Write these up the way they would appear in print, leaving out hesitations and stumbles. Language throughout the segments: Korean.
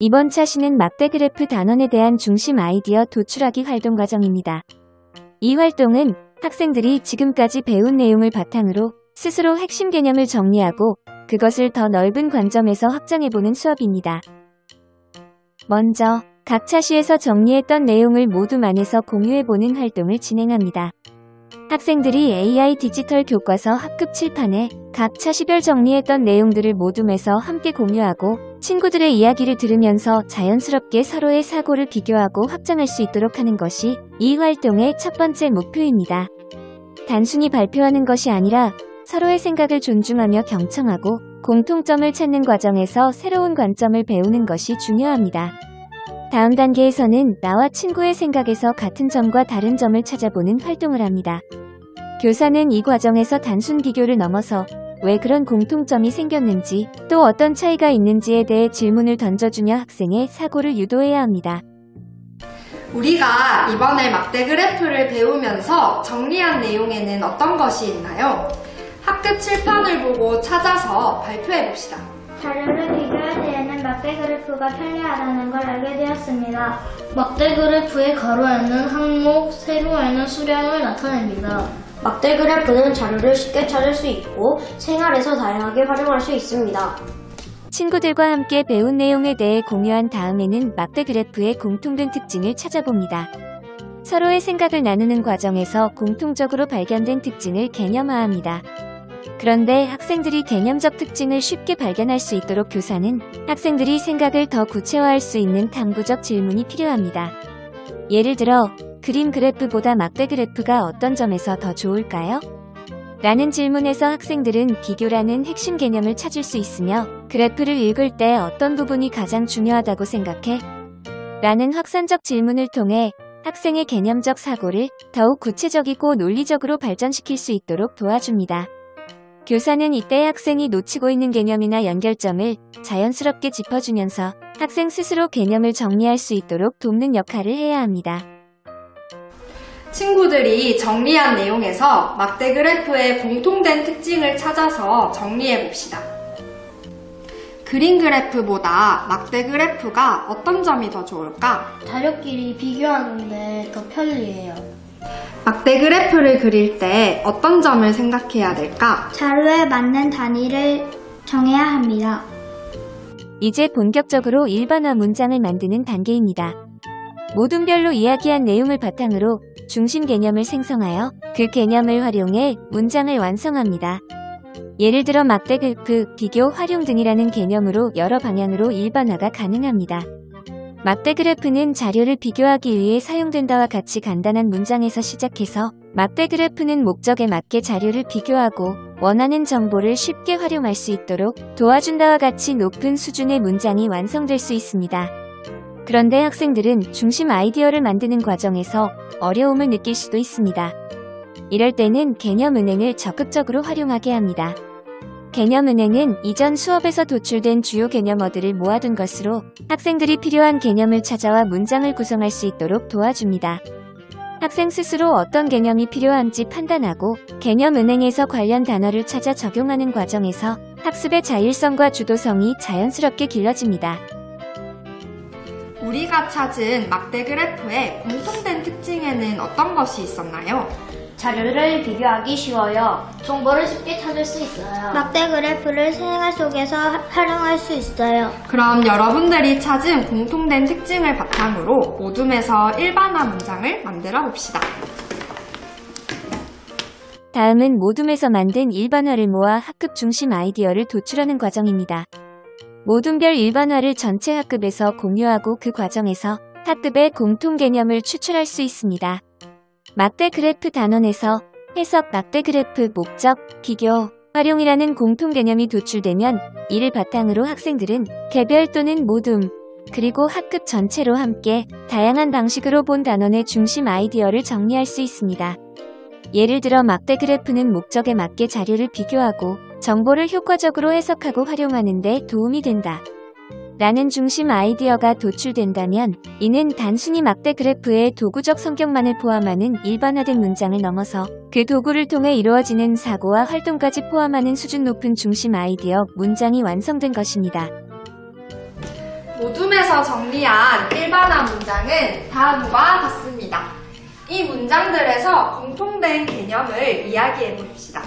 이번 차시는 막대 그래프 단원에 대한 중심 아이디어 도출하기 활동 과정입니다. 이 활동은 학생들이 지금까지 배운 내용을 바탕으로 스스로 핵심 개념을 정리하고 그것을 더 넓은 관점에서 확장해보는 수업입니다. 먼저 각 차시에서 정리했던 내용을 모둠안에서 공유해보는 활동을 진행합니다. 학생들이 AI 디지털 교과서 학급 칠판에 각 차시별 정리했던 내용들을 모둠에서 함께 공유하고 친구들의 이야기를 들으면서 자연스럽게 서로의 사고를 비교하고 확장할 수 있도록 하는 것이 이 활동의 첫 번째 목표입니다. 단순히 발표하는 것이 아니라 서로의 생각을 존중하며 경청하고 공통점을 찾는 과정에서 새로운 관점을 배우는 것이 중요합니다. 다음 단계에서는 나와 친구의 생각에서 같은 점과 다른 점을 찾아보는 활동을 합니다. 교사는 이 과정에서 단순 비교를 넘어서 왜 그런 공통점이 생겼는지 또 어떤 차이가 있는지에 대해 질문을 던져주며 학생의 사고를 유도해야 합니다. 우리가 이번에 막대 그래프를 배우면서 정리한 내용에는 어떤 것이 있나요? 학급 칠판을 보고 찾아서 발표해봅시다. 자료를 비교할 때에는 막대 그래프가 편리하다는 걸 알게 되었습니다. 막대 그래프의 가로에는 항목, 세로에는 수량을 나타냅니다. 막대 그래프는 자료를 쉽게 찾을 수 있고 생활에서 다양하게 활용할 수 있습니다. 친구들과 함께 배운 내용에 대해 공유한 다음에는 막대 그래프의 공통된 특징을 찾아봅니다. 서로의 생각을 나누는 과정에서 공통적으로 발견된 특징을 개념화합니다. 그런데 학생들이 개념적 특징을 쉽게 발견할 수 있도록 교사는 학생들이 생각을 더 구체화할 수 있는 탐구적 질문이 필요합니다. 예를 들어, 그림 그래프보다 막대 그래프가 어떤 점에서 더 좋을까요? 라는 질문에서 학생들은 비교라는 핵심 개념을 찾을 수 있으며 그래프를 읽을 때 어떤 부분이 가장 중요하다고 생각해? 라는 확산적 질문을 통해 학생의 개념적 사고를 더욱 구체적이고 논리적으로 발전시킬 수 있도록 도와줍니다. 교사는 이때 학생이 놓치고 있는 개념이나 연결점을 자연스럽게 짚어주면서 학생 스스로 개념을 정리할 수 있도록 돕는 역할을 해야 합니다. 친구들이 정리한 내용에서 막대 그래프의 공통된 특징을 찾아서 정리해봅시다. 그림 그래프보다 막대 그래프가 어떤 점이 더 좋을까? 자료끼리 비교하는데 더 편리해요. 막대 그래프를 그릴 때 어떤 점을 생각해야 될까? 자료에 맞는 단위를 정해야 합니다. 이제 본격적으로 일반화 문장을 만드는 단계입니다. 모둠별로 이야기한 내용을 바탕으로 중심 개념을 생성하여 그 개념을 활용해 문장을 완성합니다. 예를 들어 막대 그래프, 비교, 활용 등이라는 개념으로 여러 방향으로 일반화가 가능합니다. 막대 그래프는 자료를 비교하기 위해 사용된다와 같이 간단한 문장에서 시작해서 막대 그래프는 목적에 맞게 자료를 비교하고 원하는 정보를 쉽게 활용할 수 있도록 도와준다와 같이 높은 수준의 문장이 완성될 수 있습니다. 그런데 학생들은 중심 아이디어를 만드는 과정에서 어려움을 느낄 수도 있습니다. 이럴 때는 개념은행을 적극적으로 활용하게 합니다. 개념은행은 이전 수업에서 도출된 주요 개념어들을 모아둔 것으로 학생들이 필요한 개념을 찾아와 문장을 구성할 수 있도록 도와줍니다. 학생 스스로 어떤 개념이 필요한지 판단하고 개념은행에서 관련 단어를 찾아 적용하는 과정에서 학습의 자율성과 주도성이 자연스럽게 길러집니다. 우리가 찾은 막대 그래프의 공통된 특징에는 어떤 것이 있었나요? 자료를 비교하기 쉬워요. 정보를 쉽게 찾을 수 있어요. 막대 그래프를 생활 속에서 활용할 수 있어요. 그럼 여러분들이 찾은 공통된 특징을 바탕으로 모둠에서 일반화 문장을 만들어 봅시다. 다음은 모둠에서 만든 일반화를 모아 학급 중심 아이디어를 도출하는 과정입니다. 모둠별 일반화를 전체 학급에서 공유하고 그 과정에서 학급의 공통 개념을 추출할 수 있습니다. 막대 그래프 단원에서 해석, 막대 그래프, 목적, 비교, 활용이라는 공통 개념이 도출되면 이를 바탕으로 학생들은 개별 또는 모둠, 그리고 학급 전체로 함께 다양한 방식으로 본 단원의 중심 아이디어를 정리할 수 있습니다. 예를 들어 막대 그래프는 목적에 맞게 자료를 비교하고 정보를 효과적으로 해석하고 활용하는 데 도움이 된다. 라는 중심 아이디어가 도출된다면 이는 단순히 막대 그래프의 도구적 성격만을 포함하는 일반화된 문장을 넘어서 그 도구를 통해 이루어지는 사고와 활동까지 포함하는 수준 높은 중심 아이디어 문장이 완성된 것입니다. 모둠에서 정리한 일반화 문장은 다음과 같습니다. 이 문장들에서 공통된 개념을 이야기해 봅시다.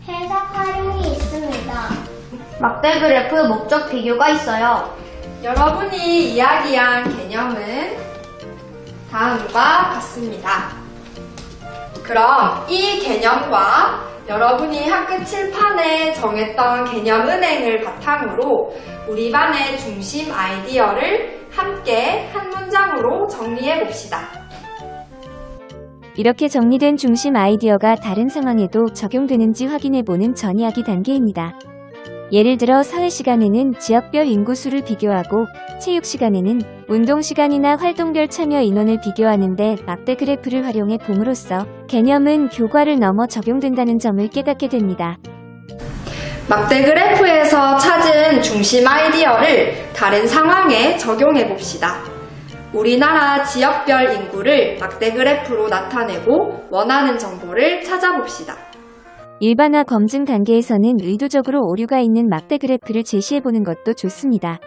해석 활용이 있습니다. 막대 그래프 목적 비교가 있어요. 여러분이 이야기한 개념은 다음과 같습니다. 그럼 이 개념과 여러분이 학급 칠판에 정했던 개념 은행을 바탕으로 우리 반의 중심 아이디어를 함께 한 문장으로 정리해 봅시다. 이렇게 정리된 중심 아이디어가 다른 상황에도 적용되는지 확인해보는 전이야기 단계입니다. 예를 들어 사회 시간에는 지역별 인구수를 비교하고 체육 시간에는 운동 시간이나 활동별 참여 인원을 비교하는데 막대 그래프를 활용해 봄으로써 개념은 교과를 넘어 적용된다는 점을 깨닫게 됩니다. 막대 그래프에서 찾은 중심 아이디어를 다른 상황에 적용해 봅시다. 우리나라 지역별 인구를 막대 그래프로 나타내고 원하는 정보를 찾아봅시다. 일반화 검증 단계에서는 의도적으로 오류가 있는 막대 그래프를 제시해보는 것도 좋습니다.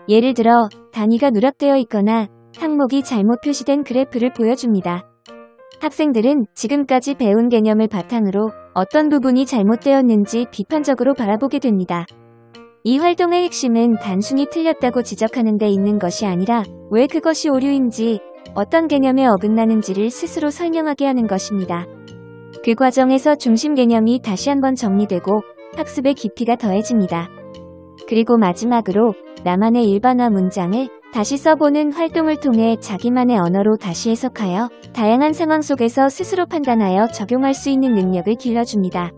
예를 들어 단위가 누락되어 있거나 항목이 잘못 표시된 그래프를 보여줍니다. 학생들은 지금까지 배운 개념을 바탕으로 어떤 부분이 잘못되었는지 비판적으로 바라보게 됩니다. 이 활동의 핵심은 단순히 틀렸다고 지적하는 데 있는 것이 아니라 왜 그것이 오류인지, 어떤 개념에 어긋나는지를 스스로 설명하게 하는 것입니다. 그 과정에서 중심 개념이 다시 한번 정리되고 학습의 깊이가 더해집니다. 그리고 마지막으로 나만의 일반화 문장을 다시 써보는 활동을 통해 자기만의 언어로 다시 해석하여 다양한 상황 속에서 스스로 판단하여 적용할 수 있는 능력을 길러줍니다.